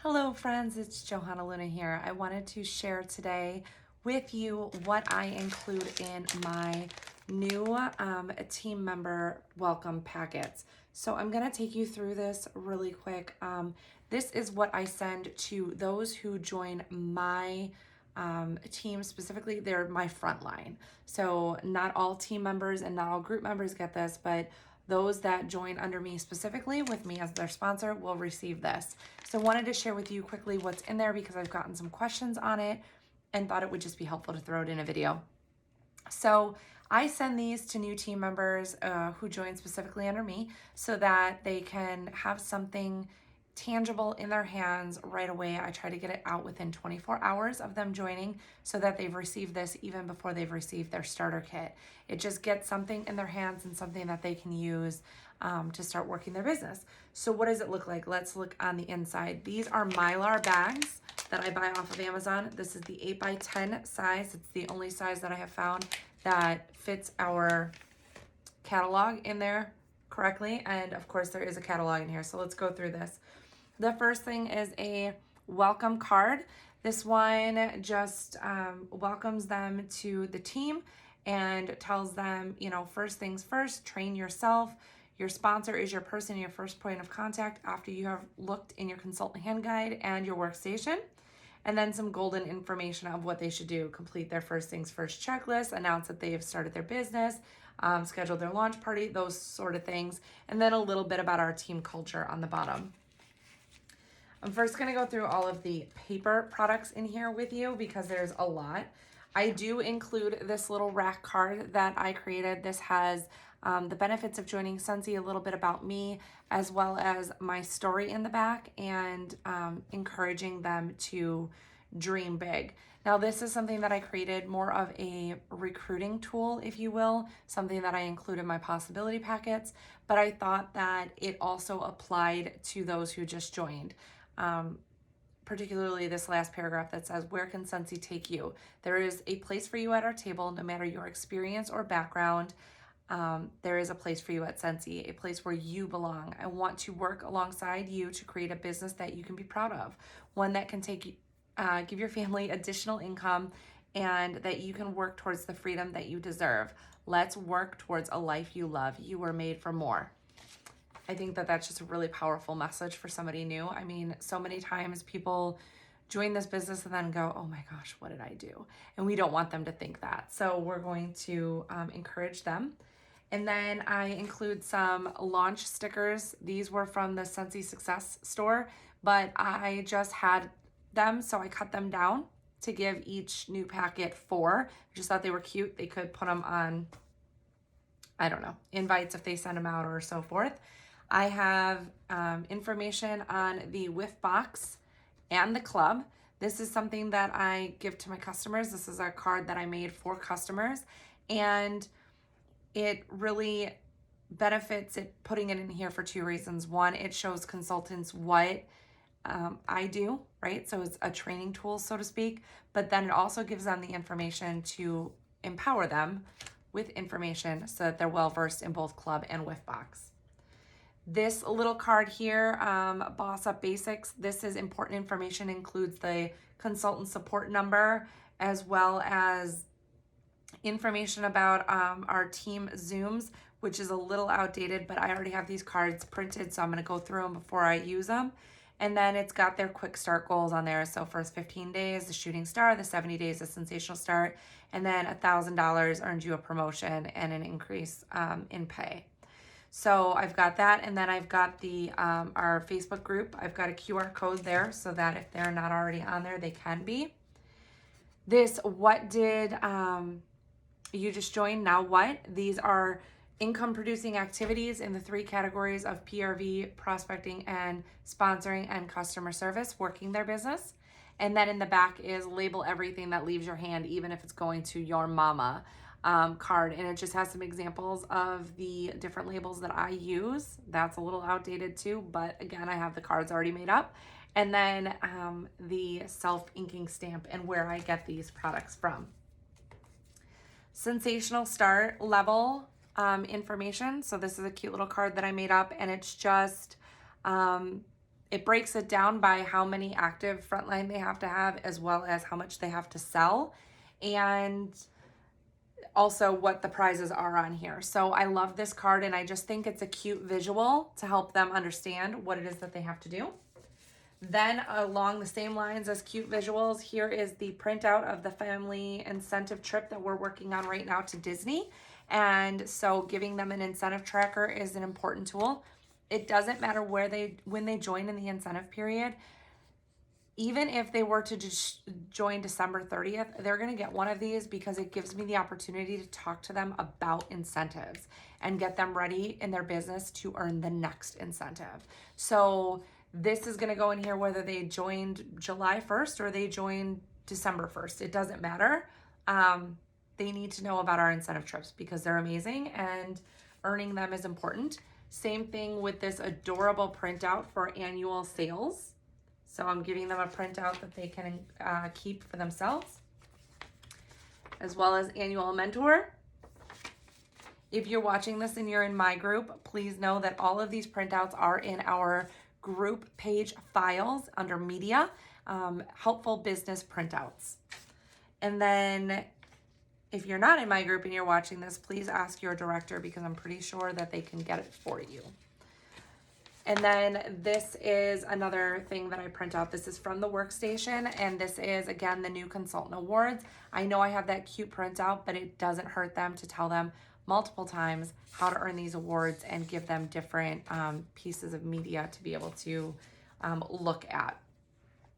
Hello friends, it's Johanna here. I wanted to share today with you what I include in my new team member welcome packets. So I'm going to take you through this really quick. This is what I send to those who join my team. Specifically, they're my front line. So not all team members and not all group members get this, but those that join under me specifically with me as their sponsor will receive this. So wanted to share with you quickly what's in there because I've gotten some questions on it and thought it would just be helpful to throw it in a video. So I send these to new team members who join specifically under me so that they can have something tangible in their hands right away. I try to get it out within 24 hours of them joining so that they've received this even before they've received their starter kit. It just gets something in their hands and something that they can use to start working their business. So what does it look like? Let's look on the inside. These are Mylar bags that I buy off of Amazon. This is the 8x10 size. It's the only size that I have found that fits our catalog in there correctly. And of course there is a catalog in here. So let's go through this. The first thing is a welcome card. This one just welcomes them to the team and tells them, you know, first things first, train yourself. Your sponsor is your person, your first point of contact after you have looked in your consultant hand guide and your workstation. And then some golden information of what they should do. Complete their first things first checklist, announce that they have started their business, schedule their launch party, those sort of things. And then a little bit about our team culture on the bottom. I'm first going to go through all of the paper products in here with you because there's a lot. I do include this little rack card that I created. This has the benefits of joining Scentsy, a little bit about me, as well as my story in the back, and encouraging them to dream big. Now, this is something that I created more of a recruiting tool, if you will, something that I include in my possibility packets, but I thought that it also applied to those who just joined. Particularly this last paragraph that says, where can Scentsy take you? There is a place for you at our table, no matter your experience or background. There is a place for you at Scentsy, a place where you belong. I want to work alongside you to create a business that you can be proud of, one that can give your family additional income and that you can work towards the freedom that you deserve. Let's work towards a life you love. You were made for more. I think that that's just a really powerful message for somebody new. I mean, so many times people join this business and then go, oh my gosh, what did I do? And we don't want them to think that. So we're going to encourage them. And then I include some launch stickers. These were from the Scentsy Success store, but I just had them, so I cut them down to give each new packet 4. I just thought they were cute. They could put them on, I don't know, invites if they send them out or so forth. I have information on the Whiff Box and the club. This is something that I give to my customers. This is a card that I made for customers, and it really benefits it putting it in here for 2 reasons. One, it shows consultants what I do, right? So it's a training tool, so to speak, but then it also gives them the information to empower them with information so that they're well-versed in both club and Whiff Box. This little card here, Boss Up Basics, this is important information, includes the consultant support number, as well as information about our team Zooms, which is a little outdated, but I already have these cards printed, so I'm going to go through them before I use them. And then it's got their quick start goals on there. So first 15 days, the shooting star, the 70 days, the sensational start, and then $1,000 earns you a promotion and an increase in pay. So I've got that, and then I've got the our Facebook group. I've got a QR code there so that if they're not already on there, they can be. This what did you just join, now what? These are income producing activities in the 3 categories of PRV, prospecting, and sponsoring and customer service, working their business. And then in the back is label everything that leaves your hand, even if it's going to your mama. Card, and it just has some examples of the different labels that I use. That's a little outdated too, but again, I have the cards already made up. And then the self-inking stamp and where I get these products from. Sensational start level information. So this is a cute little card that I made up, and it's just It breaks it down by how many active frontline they have to have, as well as how much they have to sell, and also what the prizes are on here. So I love this card, and I just think it's a cute visual to help them understand what it is that they have to do. Then along the same lines as cute visuals, here is the printout of the family incentive trip that we're working on right now to Disney. And so giving them an incentive tracker is an important tool. It doesn't matter when they join in the incentive period. Even if they were to just join December 30th, they're going to get one of these because it gives me the opportunity to talk to them about incentives and get them ready in their business to earn the next incentive. So this is going to go in here whether they joined July 1st or they joined December 1st. It doesn't matter. They need to know about our incentive trips because they're amazing and earning them is important. Same thing with this adorable printout for annual sales. So I'm giving them a printout that they can keep for themselves, as well as annual mentor. If you're watching this and you're in my group, please know that all of these printouts are in our group page files under media, helpful business printouts. And then if you're not in my group and you're watching this, please ask your director because I'm pretty sure that they can get it for you. And then this is another thing that I print out. This is from the workstation, and this is, again, the new consultant awards. I know I have that cute printout, but it doesn't hurt them to tell them multiple times how to earn these awards and give them different pieces of media to be able to look at.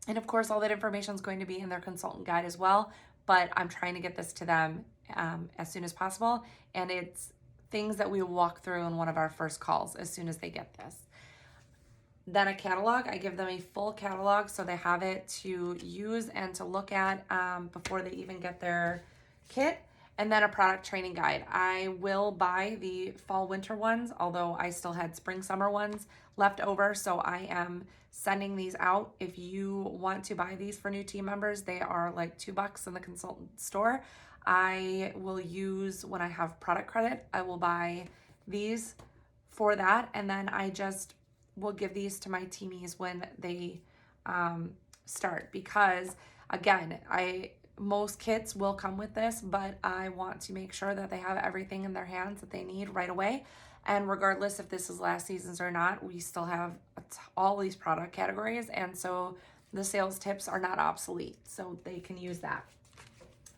And of course, all that information is going to be in their consultant guide as well, but I'm trying to get this to them as soon as possible. And it's things that we walk through in one of our first calls as soon as they get this. Then a catalog, I give them a full catalog so they have it to use and to look at before they even get their kit. And then a product training guide. I will buy the fall winter ones, although I still had spring summer ones left over. So I am sending these out. If you want to buy these for new team members, they are like $2 in the consultant store. I will use, when I have product credit, I will buy these for that. And then I just will give these to my teamies when they start, because again, most kits will come with this, but I want to make sure that they have everything in their hands that they need right away. And regardless if this is last season's or not, we still have all these product categories, and so the sales tips are not obsolete, so they can use that.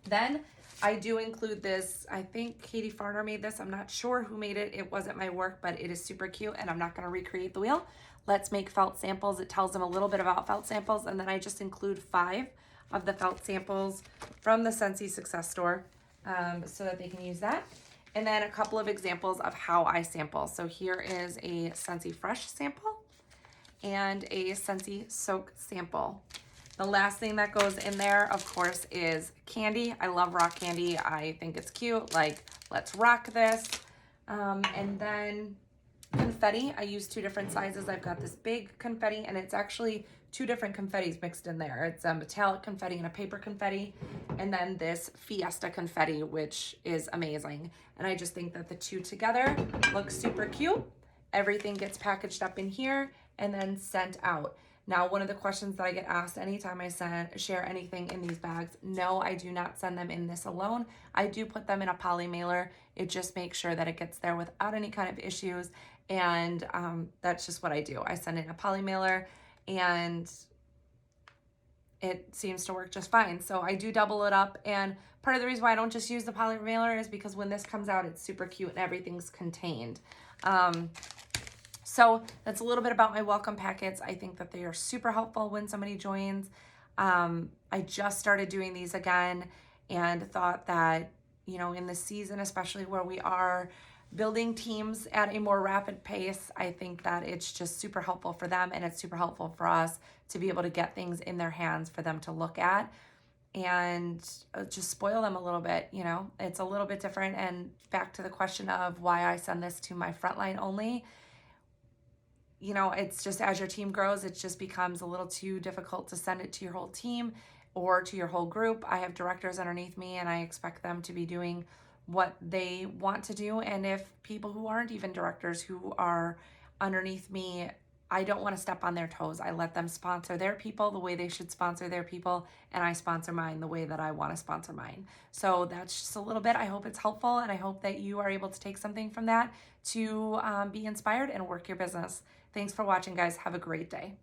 Then I do include this. I think Katie Farner made this. I'm not sure who made it. It wasn't my work, but it is super cute, and I'm not going to recreate the wheel. Let's make felt samples. It tells them a little bit about felt samples, and then I just include 5 of the felt samples from the Scentsy Success Store so that they can use that. And then a couple of examples of how I sample. So here is a Scentsy Fresh sample and a Scentsy Soak sample. The last thing that goes in there, of course, is candy. I love rock candy. I think it's cute. Like, let's rock this. And then confetti. I use 2 different sizes. I've got this big confetti, and it's actually 2 different confettis mixed in there. It's a metallic confetti and a paper confetti, and then this Fiesta confetti, which is amazing. And I just think that the 2 together look super cute. Everything gets packaged up in here and then sent out. Now, one of the questions that I get asked anytime I share anything in these bags, no, I do not send them in this alone. I do put them in a poly mailer. It just makes sure that it gets there without any kind of issues. And that's just what I do. I send in a poly mailer, and it seems to work just fine. So I do double it up. And part of the reason why I don't just use the poly mailer is because when this comes out, it's super cute and everything's contained. So that's a little bit about my welcome packets. I think that they are super helpful when somebody joins. I just started doing these again and thought that, you know, in this season, especially where we are building teams at a more rapid pace, I think that it's just super helpful for them, and it's super helpful for us to be able to get things in their hands for them to look at and just spoil them a little bit. You know, it's a little bit different. And back to the question of why I send this to my frontline only, you know, it's just as your team grows, it just becomes a little too difficult to send it to your whole team or to your whole group. I have directors underneath me, and I expect them to be doing what they want to do. And if people who aren't even directors who are underneath me I don't want to step on their toes. I let them sponsor their people the way they should sponsor their people, and I sponsor mine the way that I want to sponsor mine. So that's just a little bit. I hope it's helpful, and I hope that you are able to take something from that to be inspired and work your business. Thanks for watching, guys. Have a great day.